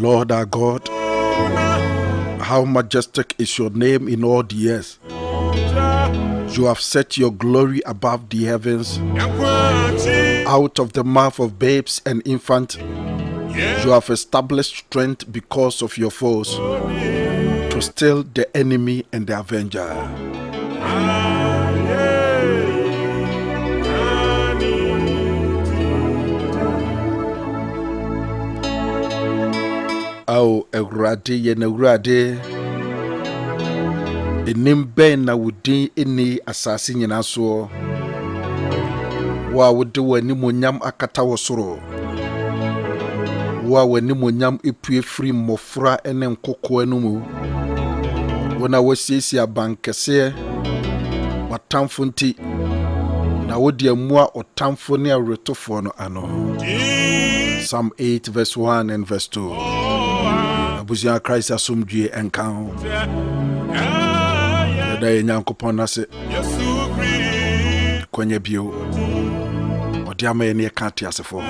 Lord our God, how majestic is your name in all the earth. You have set your glory above the heavens. Out of the mouth of babes and infants, you have established strength because of your foes, to still the enemy and the avenger. Ao Ewurade yen Ewurade, enim ben na wudin eni asase nyina so, wa wode w'animonyam akata wo soro, wa w'animonyam epue firi mmofra ene nkoko anu mu, wona wasiesi abankese watamfo nti, na wode amua otamfo ne awretofo no ano. Psalm 8 verse 1 and verse 2. Abusia Christ asomdue enka ho. Da Nyankopɔn nase. Kwenye bio. Odi ama ye ne ka te asefo.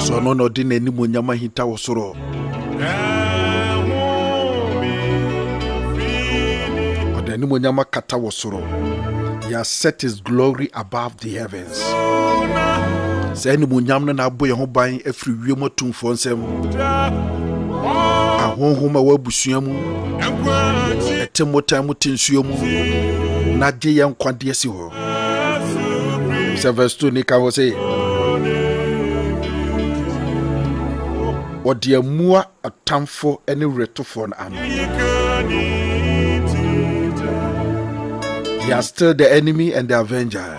So no no di n'anim onyama hita wo soro. Odi n'anim onyama kata wo soro. He has set his glory above the heavens. Say ni munyam na abo ye ho ban afiri wiem atumfo nsem. Ahonhoma wa busua mu. Etemota mu tensuo mu. Na gye ye nkwade si ho. Verse 2 ni ka wo say. Odi amua atamfo ene retofo na ano. He has still the enemy and the avenger.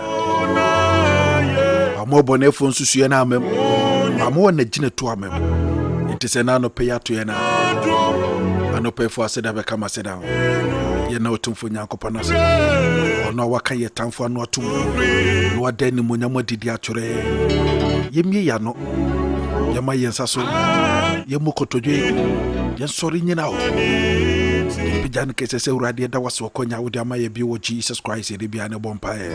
Amo bonefo nsusuye na amem. Amo na gine to amem. It is an anope ya to ye na. Anope fo aseda be kama seda. Ye na otumfo Nyankopɔn ase. Ono waka ye tamfo anu atum. No adani monyamo didi atwore. Yemie ya no. Yema yensa so. Yemu kotodwe. Yen sori nyina ho. Bijan kese se urade da waso konya wode ama ye bi wo Jesus Christ e bia ne bompa e.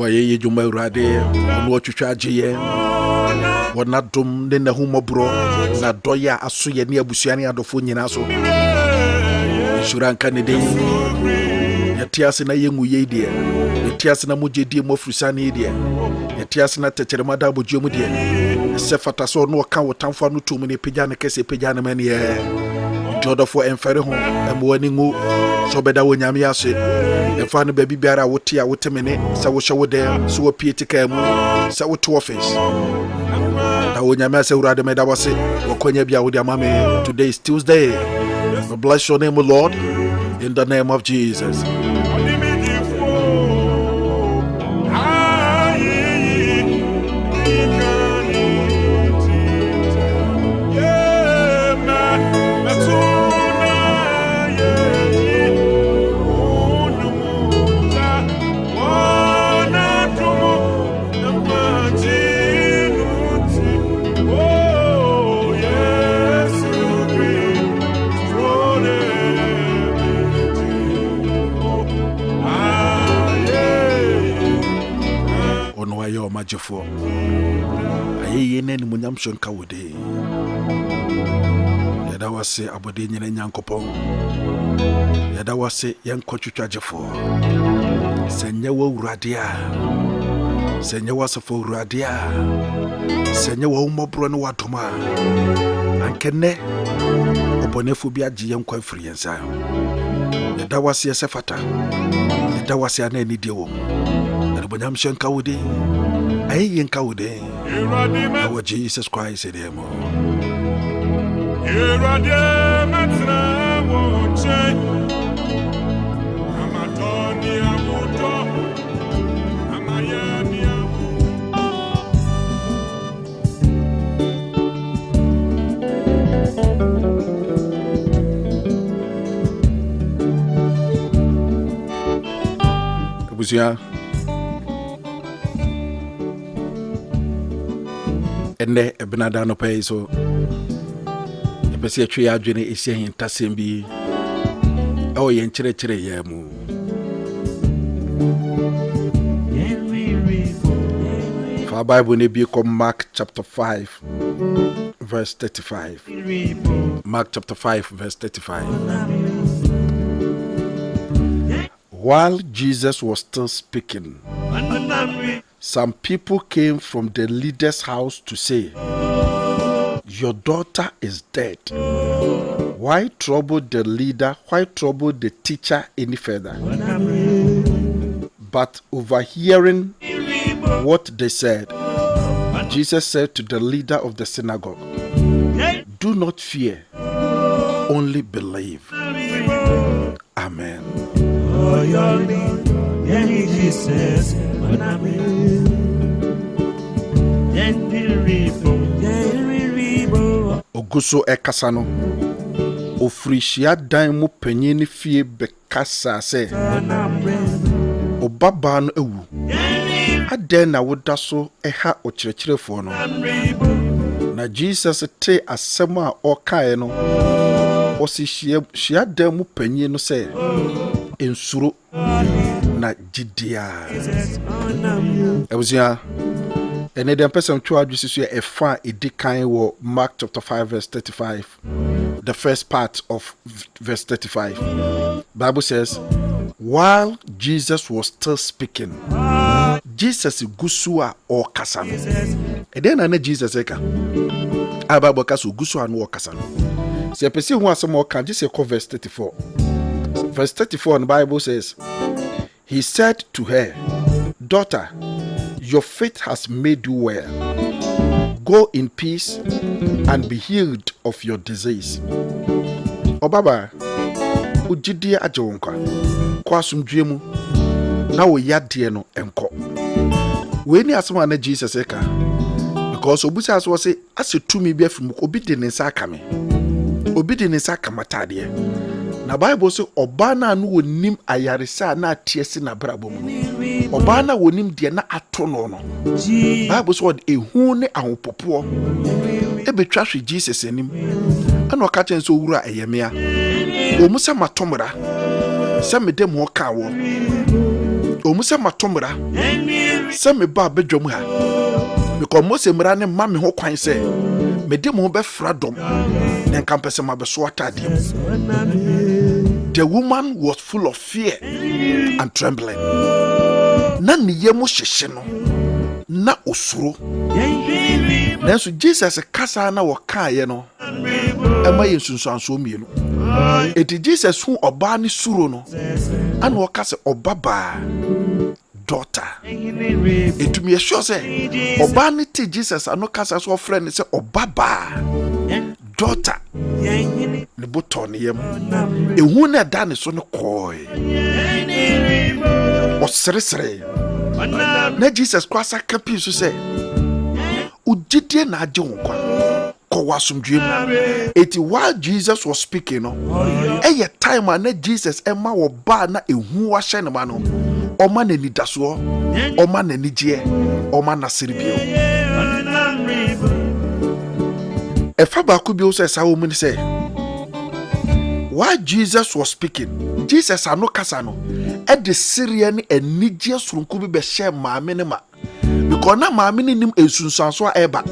Ye juma urade onu otwetwa agye wona dom ne na humobro na doya aso ye ne abusuane adofo nyina so shuranka ne de yetiase na yengu ye de yetiase na mujedi mo frusane de yetiase na techerema da bojuo mu de se fata so no ka wotamfo no tum ne pegya ne kese pegya ne mane ye jodofo enfere ho emwani ngu so beda wonyame ase efa no baby biara wote a wotemene sa wo hwe wo de so wo pietika mu sa wo to office da wonyame ase urade meda wase wokonya bia wo de amame. Today is Tuesday. We bless your name, O Lord, in the name of Jesus. Majefo aye ne ni munyam shonka wode yada wase abode nyina Nyankopɔn yada wase yenkotwetwa jefo senye wo urade a senye wasefo urade a senye wo mobro ne wadoma ankene obonefo bi agye yenkwa firi yensa yada wase sefata yada wase ana ni de wo na munyam shonka wode aye yenka wode our Jesus Christ edemo irade matra woche amatoni amuto amayani Abusia. Ene Benada no pay so. Epesi atwe ya adwene esi ahintasem bi. Oh, yen chere ya mu. For Bible ne bi come Mark chapter 5 verse 35. Mark chapter 5 verse 35. While Jesus was still speaking, some people came from the leader's house to say, "Your daughter is dead. Why trouble the leader? Why trouble the teacher any further?" But overhearing what they said, Jesus said to the leader of the synagogue, "Do not fear, only believe." Amen. Oguso ekasano ofrishia dan mu panyini fie bekasa se obaba no ewu aden na woda so eha okyerɛkyerɛfo no na Jesus te asɛm a ɔkae no osi hia dan mu panyin no se ensuro na gidia ebusia ene dem person twa adwisisu e fa edikan wo Mark chapter 5 verse 35, the first part of verse 35. Bible says, while Jesus was still speaking, Jesus gusua or kasano. And then ane Jesus eka Bible kaso gusua no kasano. Se pesi hu asem o kan Jesus call verse 34. Verse 34 the Bible says, he said to her, "Daughter, your faith has made you well. Go in peace and be healed of your disease." Obaba, ujidie ajonkwa. Kwa sumdwemu na wo yade no enko. We ni asema na Jesus eka. Because obusa so say asetumi bi afim obi de ne nsa aka me. Obi de ne nsa aka matade. Na Bible say oba na no wonim ayaresa na atiesi na brabo mu. Oba na wonim de na ato no no. Bible say ehu ne ahopopo e betwa hwe Jesus anim. Ana oka chen so wura eyemea. Omusa matomra. Se mede mo ka wo. Omusa matomra. Se me ba bedwom ha. Because Mose mra ne ma me ho kwan se mede mo be fradom. Ne kampese ma be so atade. The woman was full of fear and trembling. Na niyemu hyehye no na osuro. Nanso Jesus kasa na wakaye no ema yesunsuanso mienu. Eti Jesus hu oba ni suro no ana wakase obaba daughter. Etumi ehwo se oba ni ti Jesus ano kasa so friend se obaba daughter. Ne boton yem ehu na da ne so no koy osresre na Jesus kwasa kapi so se ujidie na age honkwa ko wasumdwem. Eti while Jesus was speaking no eye time na Jesus ema wo ba na ehu wa hye ne ma no oma na ni daso oma na ni je oma na serbio efa ba ku bi o se sa wo mu ni se while Jesus was speaking, Jesus ano kasa no e de Syrian enije surunku bi be hye maame ne ma. Because na maame ne nim ensunsanso eba.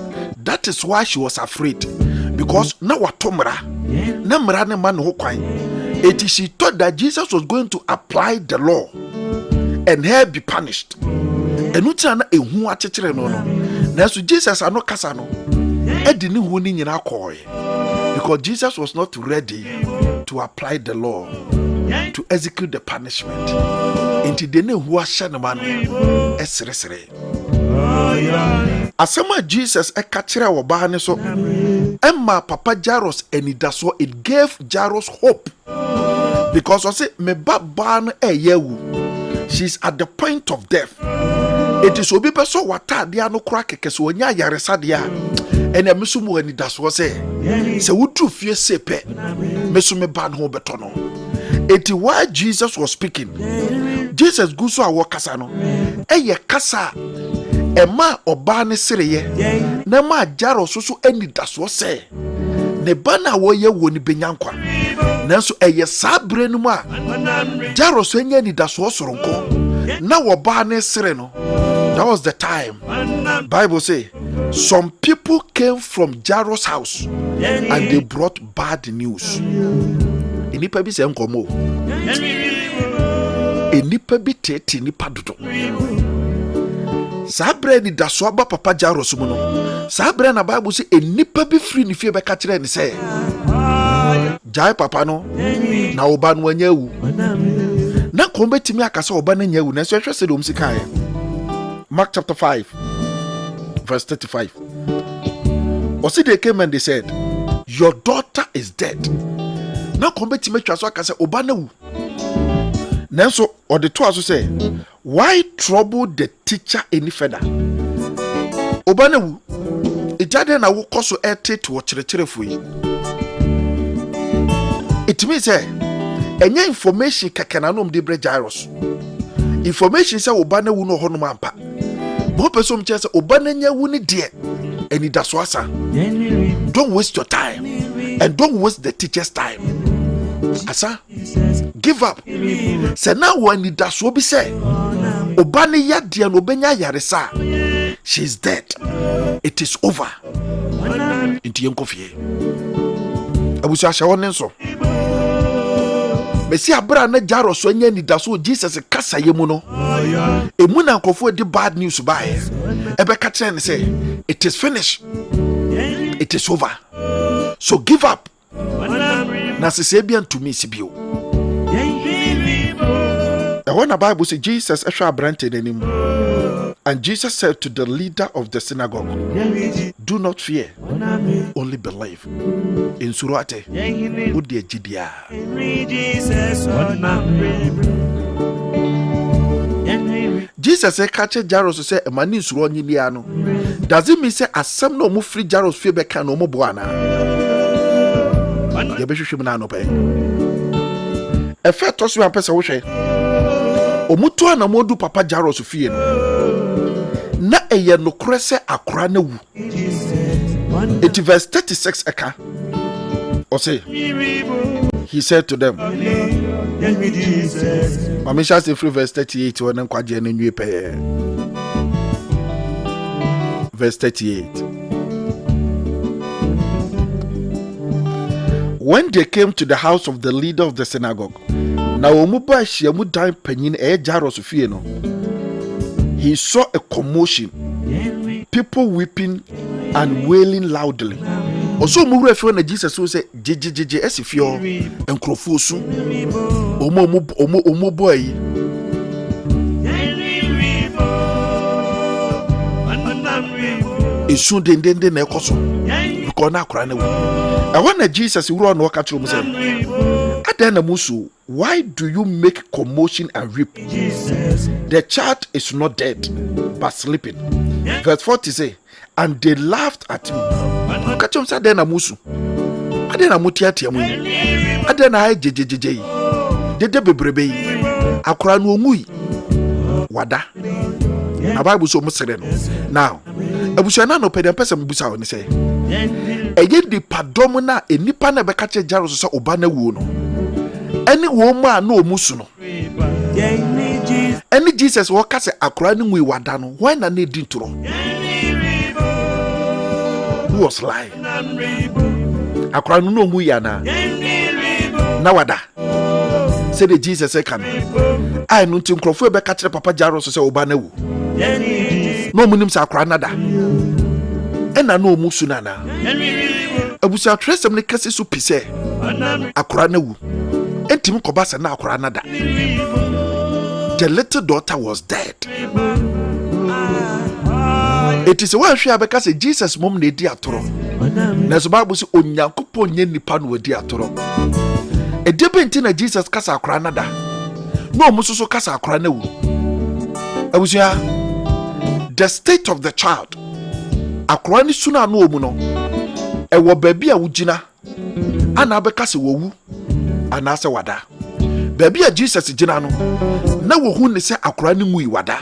That is why she was afraid. Because na watomra na mra ne ma ne ho kwan. It is she thought that Jesus was going to apply the law and her be punished. Enuti na ehu akekere no no. Na so Jesus ano kasa no e de ne hu ni nyina koy. Because Jesus was not ready to apply the law, to execute the punishment. Inti dene huwa shana manu esresere. Asema Jesus ekachira wabane so emma Papa Jairus enidaso. It gave Jairus hope because I say me baban yewu. She's at the point of death. It is obi peso wata dia no kura keke so onya yaresa dia. Ene mesumu enidaso se wutu fie sepe mesume ban ho betono. Eti while Jesus was speaking, Jesus gu so a wɔkasa no ɛyɛ kasa ɛma ɔbaa ne sereyɛ na ma Jairus so anidasoɔ sɛ ne ba na wɔyɛ wɔ ne benyankwa nanso ɛyɛ saa bere no mu a Jairus anya anidasoɔ soronko na wɔbaa ne sere no. That was the time Bible say some people came from Jairus' house and they brought bad news. Enipa bi sɛ nkɔmɔ enipa bi tete nipa dodo. Saa bere ni da so aba papa Jairus mu no. Saa bere na Bible say enipa bi firi ne fie bɛka kyerɛ ne sɛ Jai papa no na oba no anya wu. Na kombetimi akasa oba na anya wu na so hwɛ sɛ dom sikae. Mark chapter 5 verse 35. Also they came and they said, your daughter is dead. Now kombetimi twa so akasa oba na wu. Nanso or the two also say, why trouble the teacher any further? Oba na wu. Ejade na wo koso ete to kyerɛkyerɛ foi. It means enye information kakana no mde bre Jairus. Information say oba na wu no ho no ampa. Bo person kyerɛ sɛ oba na nya wu ne de eni da so asa. Don't waste your time and don't waste the teacher's time. Asa give up. Say now when ni da so bi say oba ne ya de no benya yaresa. She's dead. It is over. Inti yenkofie. Abusu ahya won nso. Mesi abra na Jairus so anya ni da so Jesus kasa yemu no. Emu na nkofo di bad news bae. Ebe ka kyerɛ ne say it is finished. It is over. So give up. Na sese bia ntumi sibio. When the Bible says Jesus ehwa abrante nanim. And Jesus said to the leader of the synagogue, do not fear, only believe. In Surate, Udia Jidia. Jesus said, catch Jairus to say, a man is wrong in Liano. Does it mean say, as some no more free Jairus fear back no more buana? Yabeshumanano pay. A fair toss you and Pesa Wishe. Omutua na modu papa Jairus fie no. Na eye no krese akora na wu. It verse 36 eka. O say he said to them, Mamisha say free verse 38 when nkwaje na nwie pe. Verse 38. When they came to the house of the leader of the synagogue, na omuba shiamu dan panyin Jairus fie no, he saw a commotion, people weeping and wailing loudly. Also mugre fie na Jesus so say jejejeje esifio enkrofo su omo boy esu dendende na ekoso because na akora na wu. And when Jesus wuro na waka tro say Adana musu, why do you make commotion and weep? The child is not dead, but sleeping. Verse 40 say, and they laughed at me. Kachom say Adana musu. Adana mutiatia mu. Adana hai jejejeje. Dede bebrebe. Akora no ngui. Wada. Na Bible so musere no. Now, abusuana no pede pesa mbusa oni say. Eye di padom na enipa na beka che Jairus so oba na wu no. Eni wo ma na omusu no. Eni Jesus wo ka se akora ni ngui wada no. Why na na di ntoro? Who was lying? Akora no no ngui ya na. Na wada. Say the Jesus say kan. Ai no nti nkrofo beka che papa Jairus so oba na wu. No munim sa akora na da. Ena no omusu na na. Abusa tresem ne kase so pise. Akora na wu. Entim koba se na akora na da. The little daughter was dead. It is one hwe abeka say Jesus mom na edi atoro. Na so Bible say onyankopon nye nipa no edi atoro. Edebe na Jesus kasa akora na da. No omusu so kasa akora na wu. Abusa the state of the child. Akora ni suna no omu no. Ewo baabi a wugina ana abeka se wowu ana se wada. Baby a Jesus gyina no na wo hu ne se akora ne ngui wada.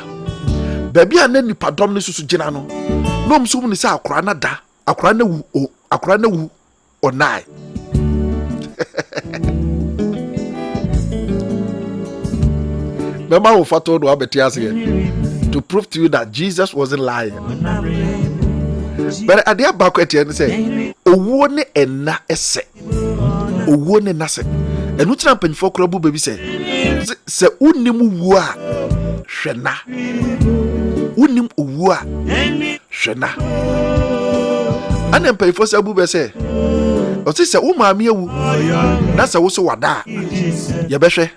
Baby a na nipadom ne susu gyina no no mso mu ne se akora na da, akora na wu onai. Mama wo fato do abeti ase to prove to you that Jesus wasn't lying. But ade abako etiene say owo ne enna ese. Owo ne nase. Enu tira mpanifo kora bu baby say se unim wu a hwena. Unim owu a hwena. Ana mpanifo say bu be say o se wo maame awu na se wo so wada ye behwe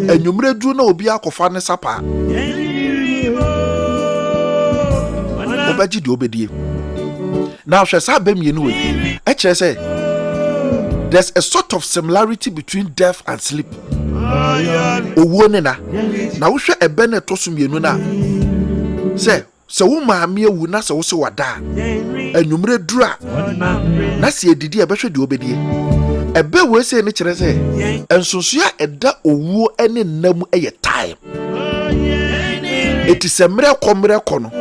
enwumre du na obi akofa ne sapa obaji di obedie na hwe sa ba mienu we e kire say there's a sort of similarity between death and sleep. Owo ne na wo hwe ebe ne to so mienu na say se wo maame awu na se wo so wada enwumre duru a na se edidi e behwe di obedie ebe we say ne kire say ensonsoa eda owuo ene nam eye time eti se mre ko no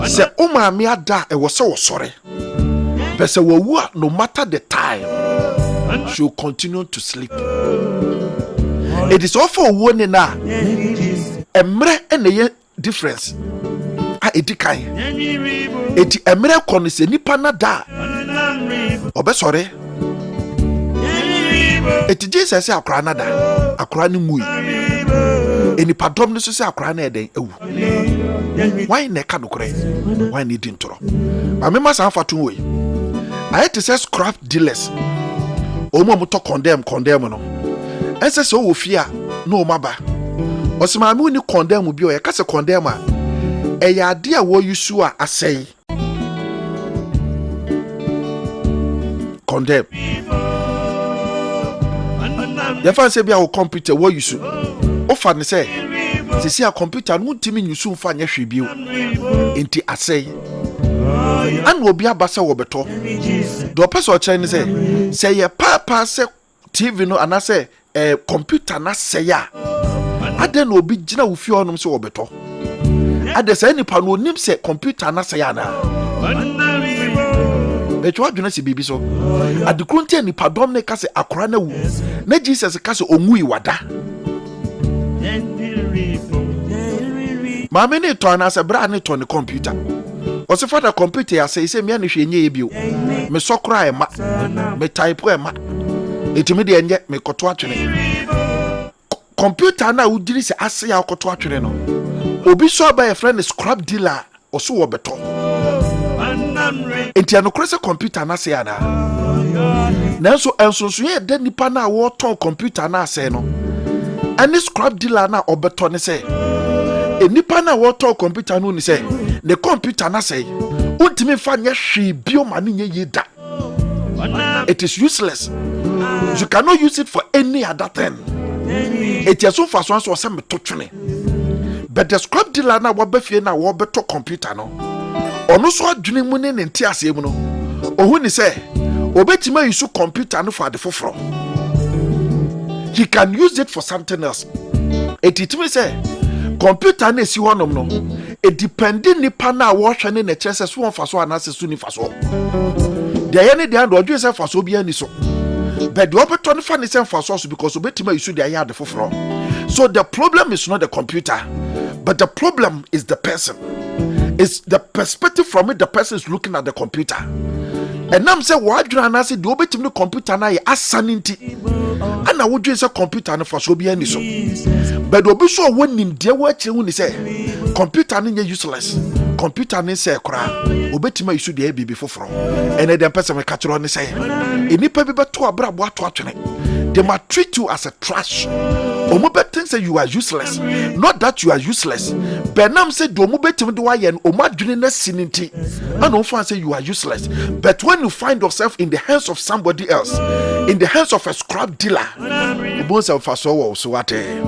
se o maame ada e wo se wo sore pese wo wu no matter the time she will continue to sleep. It is also owuo ne na emre ene ye difference a edikan eti emre ko no se nipa na da obesore eti Jesus say akora na da akora ne ngui enipadom ne so say akora na eden ewu why ne ka dokore why ne di ntoro amema san fatu we ayete say scrap dealers omo mo to condemn no ense so wo fia no maba osima me ni condemn bi o ye ka se condemn a eya ade a wo yusu a asai condemn ya fa se bia wo computer wo yusu o fa ne se sisi a computer no ntimi yusu mfa nya hwebio enti asai an obi abasa wo beto do person kire ne se ye papa se TV no anase computer na se ya ade na obi gina wo fi onom se wo beto ade se nipa no onim se computer na se ya na betwa adwena se bibi so ade kronte nipa dom ne ka se akora na wu na Jesus ka se ongui wada maame ne to na se bra ne to ne computer o se fada computer ya se me anhwe nye ye bio me sokora e ma me type e ma etimi de enye me koto atwene computer na udiri se ase ya koto atwene no obi so ba ye friend scrap dealer o so wo beto enti anokore se computer na se ya na nanso ensonso ye de nipa na wo ton computer na ase no ani scrap dealer na obeto ne se enipa na wo ton computer no ni se the computer na say untimi fa nya hwe bio ma ne nye da it is useless. You cannot use it for any other thing. It is so fast so say me to twene but the scrap dealer na wo bafie na wo beto computer no ono so adwene mu ne nti asem no ohu ni say obetima use computer no for the foforo he can use it for something else. It me say computer na esi honom no it depending nipa na wo hwe ne na chese so won faso anase so ni faso de ye ne de and odwe se faso bia ni so but the opeton fa ni se faso so because obetima use de aya de foforo. So the problem is not the computer but the problem is the person. It's the perspective from it the person is looking at the computer. And now say what adwena na say de obetim computer na ye asaninti ana wodwe se computer no faso bia ni so but obi so wonim de wo akire hu ni say computer no nye useless computer no say kra obetima isu de bibi foforo ene dem person me catch on say enipa bi beto abrabo ato atwene they might treat you as a trash. Omo betin say you are useless. Not that you are useless. Benam say do omo betim do aye omo adwene na sininti and on fan say you are useless. But when you find yourself in the hands of somebody else, in the hands of a scrap dealer, obo say faso wo so ate.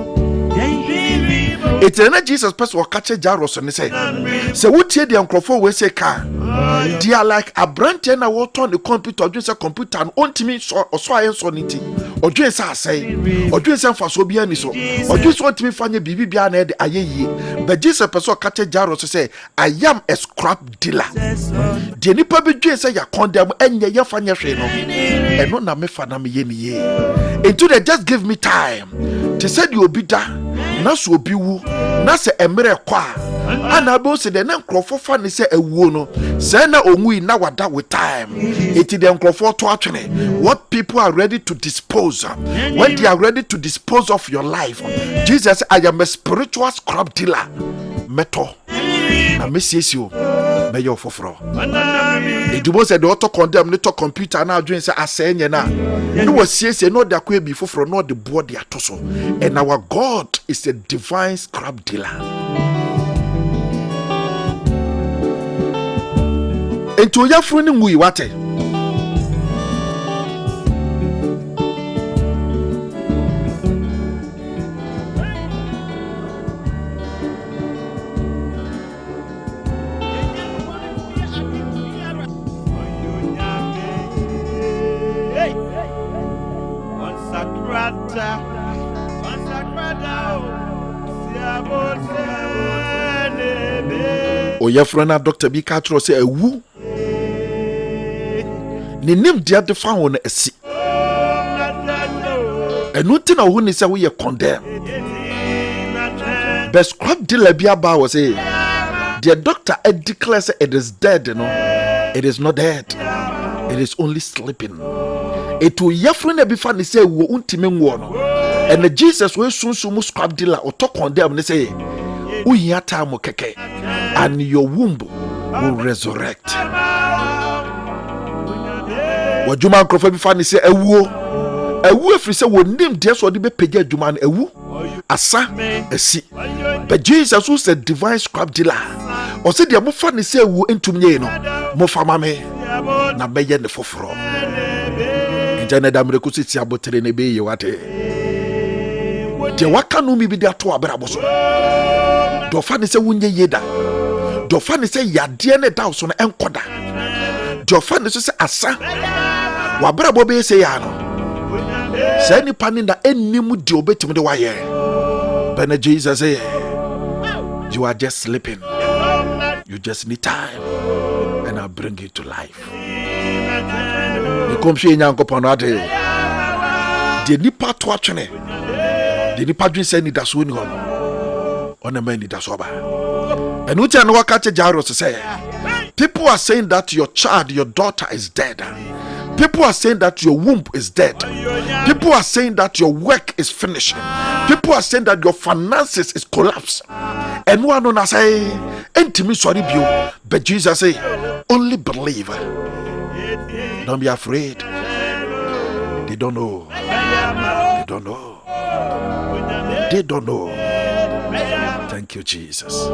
It's an Jesus person will catch a Jaros and say what tie the uncrofo we say car. They are like a brand and I will turn the computer, just a computer and on to me so I saw it. odwen sa say odwen sa mfaso bia ni so odwen so ntimi fanye bibi bia na de ayeye but Jesus person catch Jairus say I am a scrap dealer de nipa be dwen say ya condemn enye ye fanye hwe no eno na me fa na me ye ni ye into they just give me time to say the obi da na so obi wu na se emere kwa ana be se de na nkrofo fa ne se awuo no say na onwi na wada with time eti de nkrofo to atwene what people are ready to dispose when they are ready to dispose of your life. Jesus said, I am a spiritual scrap dealer meto na mesiesie me yo foforo edubo said the auto condemn ne to computer na adwen say asenye na no wasiesie no da kwa bi foforo no the body atoso and our God is a divine scrap dealer. Ento ya fru ni ngui wate oyefrona Dr. B Katro say ewu ni nim dia de fa ho na asi enu ti na ho ni say we ye condemn but scrap dealer bia ba was say the doctor declares it is dead, no, it is not dead, it is only sleeping. It will yefrona be fan say wo untime nwo no and the Jesus we sunsun scrap dealer or to condemn ne say uhia time keke and your womb will resurrect. Wajuma nkrofo bi fa ne say ewu efri say wonim de so de be pege adwuma no ewu asa asi but Jesus who said divine scrap dealer o say de mo fa ne say ewu entumnye no mo fa mame na beye ne foforo njane da mre kusiti abotere ne be ye wate de waka no mi bi de ato abrabo so do fa ne say wunye yeda do fa ne say yade ne da so no enkoda do fa ne so say asa wabrabo be say ya no say ni pani na enimu di obetim de waye but Jesus say you are just sleeping, you just need time and I'll bring you to life. The komshi nyankopon ade de nipa to atwene de nipa dwen say ni daso ni ho on man ni daso ba enu tia no waka che Jairus say people are saying that your child, your daughter is dead. People are saying that your womb is dead. People are saying that your work is finished. People are saying that your finances is collapsed. And one on say, "Entimi sorry bio," but Jesus say, "Only believe. Don't be afraid." They don't know. They don't know. They don't know. Thank you, Jesus.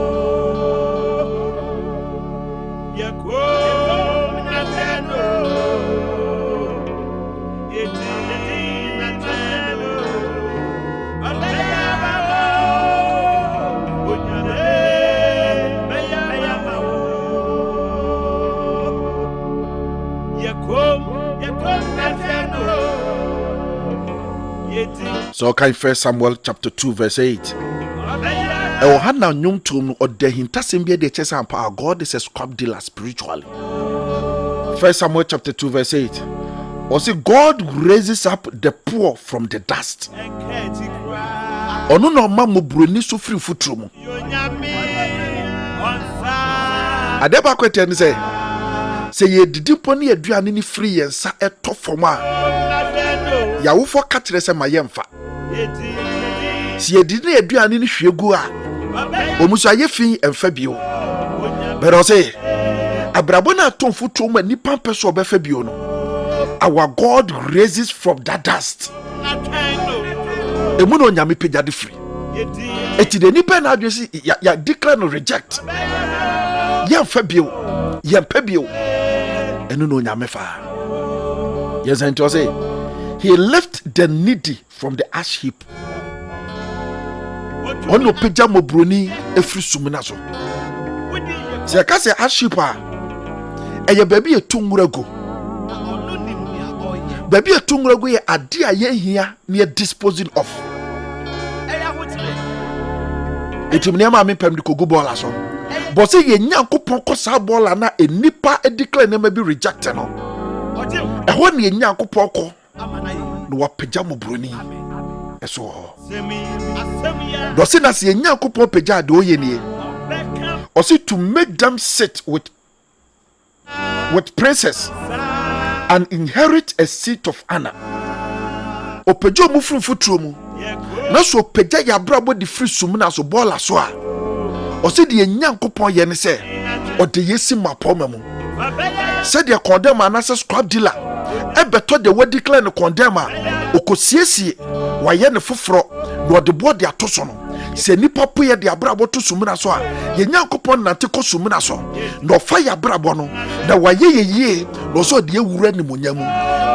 So can 1 Samuel chapter 2 verse 8. Ohana nyumtum odehinta sembia de chesa ampa God is a scrap dealer spiritually. 1 Samuel chapter 2 verse 8. Or say God raises up the poor from the dust. Onu no ma mo broni so free futuro mu. Adeba kwete ni say ye didipo ne aduane ni free yensa eto foma. Ya wo fo ka kire se mayemfa. Si ye didi aduane ni hwegu a omuso ayefi emfa bio. But I say abrabo na ton futuro mu nipa peso obefa bio no. Our God raises from that dust. Emuno nyame pejade free. Eti de nipa na adwesi ya declare no reject. Yemfa bio. Yempa bio. Enu no nyame fa. Yes, and to say he left the needy from the ash heap. Ono peja mobroni efri sumina so. Se ka se ash heap a eye baby etumurago. baby a tungro go ye ade a ye hia near disposing of. Etimne ma me pem de kogu ball aso. But say ye nyankopon ko sa ball na enipa e declare na ma bi reject no. E ho ne nyankopon ko no wapagya mo broni. Eso. Do say na se nyankopon pagya de oye ne. Or say to make them sit with princess and inherit a seat of honor. Opejo mu fun futuro mu. Na so pagya ya brabo di free sum na so ball aso a. O se de nyankopon ye ne se o de yesi mapoma mu. Se de condemn anasa scrap dealer. E beto de we declare no condemn a okosiesie wa ye ne foforo no de body atoso no. Se nipa poye de abrabo to sumuna so a ye nyankopon nante ko sumuna so no fa ya brabo no na wa ye no so de ewura ni monyamu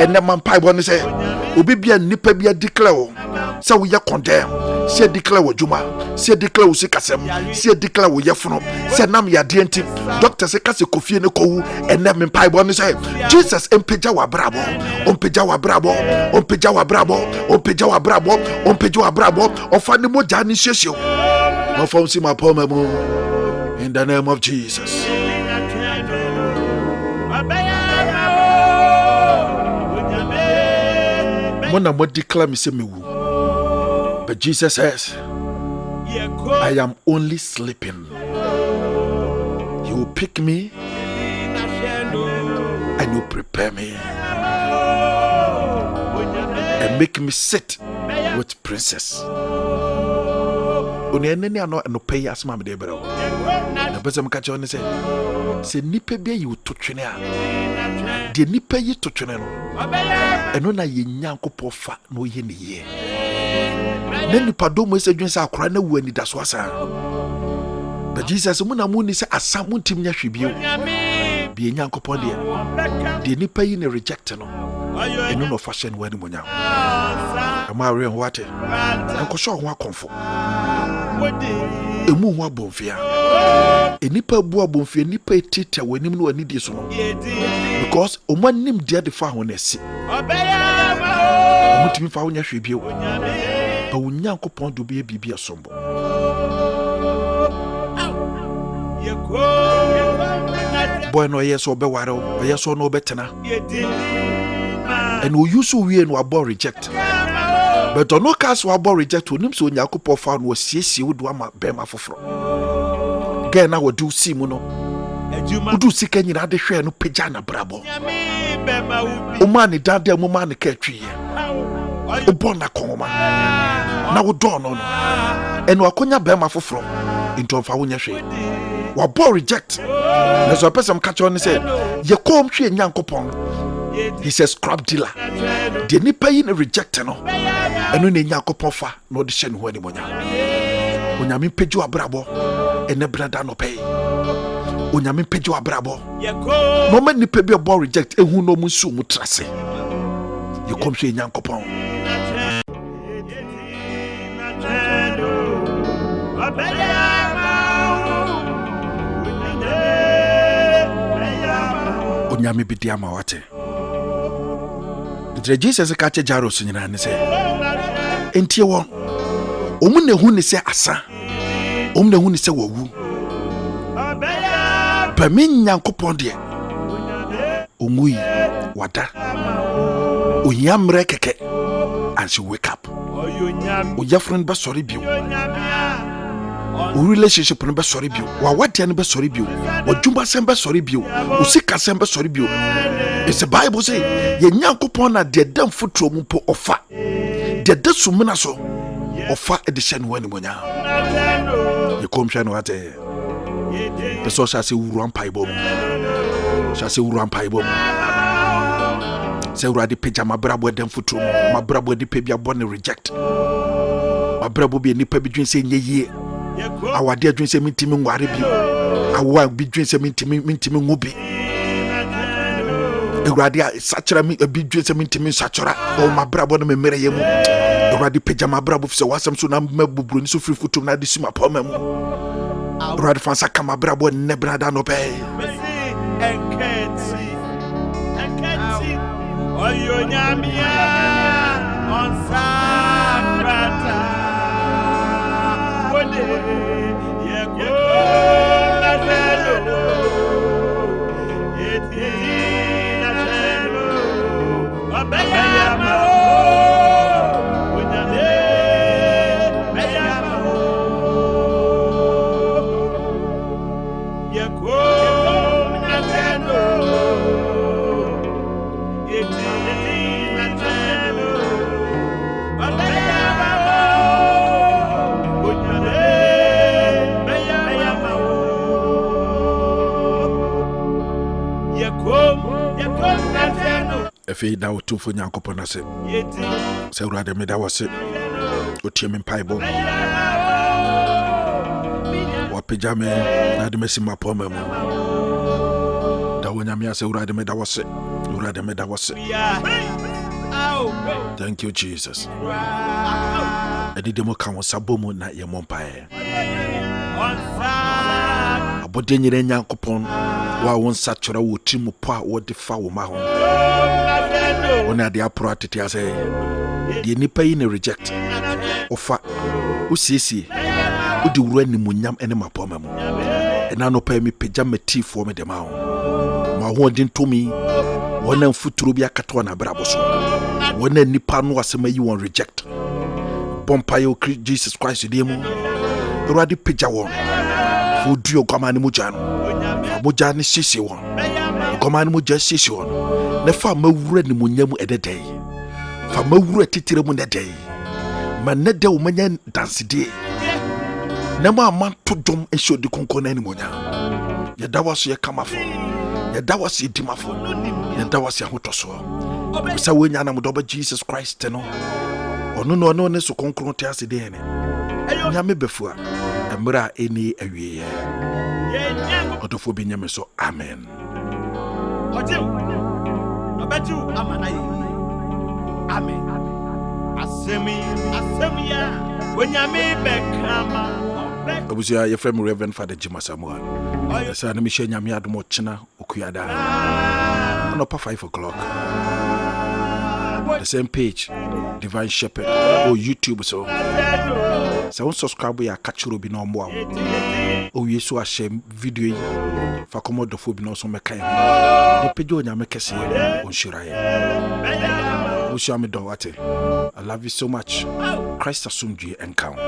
ene mampai bo ne se obi bia nipa bia declare se we ye condemn se declare wo juma se declare wo sikasem se declare wo yefuno se nam ya de enti doctor se kase kofie ne kowu ene mampai bo ne se Jesus empeja wa brabo ompeja wa brabo ompeja wa brabo ompeja wa brabo ompeja wa brabo ofani moja ni shesio no from see my poem in the name of Jesus. Mona mo declare me say me wu. But Jesus says, I am only sleeping. He will pick me and he will prepare me and make me sit with princess. Oni enene ano no pay asma me de bro. Na bezem ka chone se nipa bia yi totwene a de nipa yi totwene no eno na ye nyankopɔ fa no ye ne ye na nipa do mo se dwen sa akora na wu ani da so asa. But Jesus mu na mu ni se asam ntim nya hwebio bi nyankopɔ de nipa yi ne reject no eno no fashion wani mo nya ama re ho ate enko so ho akonfo emu ho abonfia enipa bu abonfia nipa etita wanim no ani di so no because omanim dia de fa ho na si omutimi fa ho nya hwebio ba wonyankopon do be bibia sombo boy no yes obe ware yes no betena and we use we no abo reject. But on no case we abo reject onim so nyankopon fa no siesie wodo ama bema foforo gen na wodu si mu no wodu sika nyina de hwe no pagya na brabo o man ni dade mo man ka twiye o bona koma na wodo no and wakonya bema foforo into fa wonya hwe wa bo reject na so person catch on say ye kom hwe nyankopon. He says scrap dealer de nipa yi na reject no eno na nyankopon fa na odi hye ne ho ani monya onyame pagyo abrabo ene brada no pay onyame pagyo abrabo no ma nipa bi obo reject ehu no mu nsu mu trase ye kom hwe nyankopon. Onyame bi dia ma wate the Jesus ka che Jairus nyina ne se entie won omu ne hu ne se asa omu ne hu ne se wawu ba min nyankopon de omui wada onyamre keke and she wake up your friend be sorry bio o relationship no be sorry bio wa wadia no be sorry bio o jumba sem be sorry bio o sika sem be sorry bio. It's the Bible say ye nyankopon na de dam futuro mu po ofa de de sumuna so ofa edition wani monya ye kom hwe no ate be so sha se wuru ampai bom sha se wuru ampai bom se wuru ade pagya mabrabo dam futuro mu mabrabo de pebia born reject mabrabo bi nipa bi dwen se nye yie awade dwen se mintimi ngware bi awa bi dwen se mintimi ngubi Egradia sachara mi ebidwe se mintimi sachara o mabrabo no memere yemu Egradi pagya mabrabo se wasam so na mabubro ni so free futum na de sima poma mu Egradi fansa ka mabrabo ne brada no pe Oyonyamia on Sakrata. One day, Yeko Nazelo. It is Nazelo. Abeyama. Efi da otumfo Nyankopɔn ase. Sɛ Awurade meda wase. Otie me mpaebɔ. Wapagya me na de masi mapɔma mu. Da wonyame ase Awurade meda wase. Awurade meda wase. Thank you, Jesus. Edidemo ka wo sabo mu na ye mompae. Abɔde nyire Nyankopɔn wa wo nsa kyerɛ wo timu po a wo de fa wo ma ho. Ona de apro atete ase. De nipa yi ne reject. Ofa usiesie. Udi wura ni munyam ene mapoma mu. Ena no pa mi pagya matifo me de ma ho. Ma ho din tomi. Wona mfuturo bi akato na brabo so. Wona nipa no asema yi won reject. Bompa yo Jesus Christ de mu. Awurade pagya won. Fu duo kwamane mu gya no. Mo gya ne sisi won. Kwamane mu gya sisi won. Ne fa mawura ni munyam ededei. Fa mawura titire mu nedei. Ma nede wo manya danside. Na ma to dom ehyo de konkona ni monya. Ye da waso ye kamafo. Ye da waso ye dimafo. Ye da waso ahotoso. Sa wonya na modoba Jesus Christ no. Ono no ne so konkron te ase de ne. Nyame befua. Emra eni awie. Odofo bi nyame so amen. Abaju amanayi. Amen. Asemi ya. Wonyame bekama. Obusia ye frame Reverend Father Jima Samuel. Sa na mi hye nyame adom ochina okuada. No pa 5 o'clock. The same page, Divine Shepherd or YouTube so. So subscribe ya kachuro bi no mbo. O yesu a share video yi. Fa komodo fo bi no so meka ya. Ne page onyame kese on shira ya. Ushame do wate. I love you so much. Christ asumdue encounter.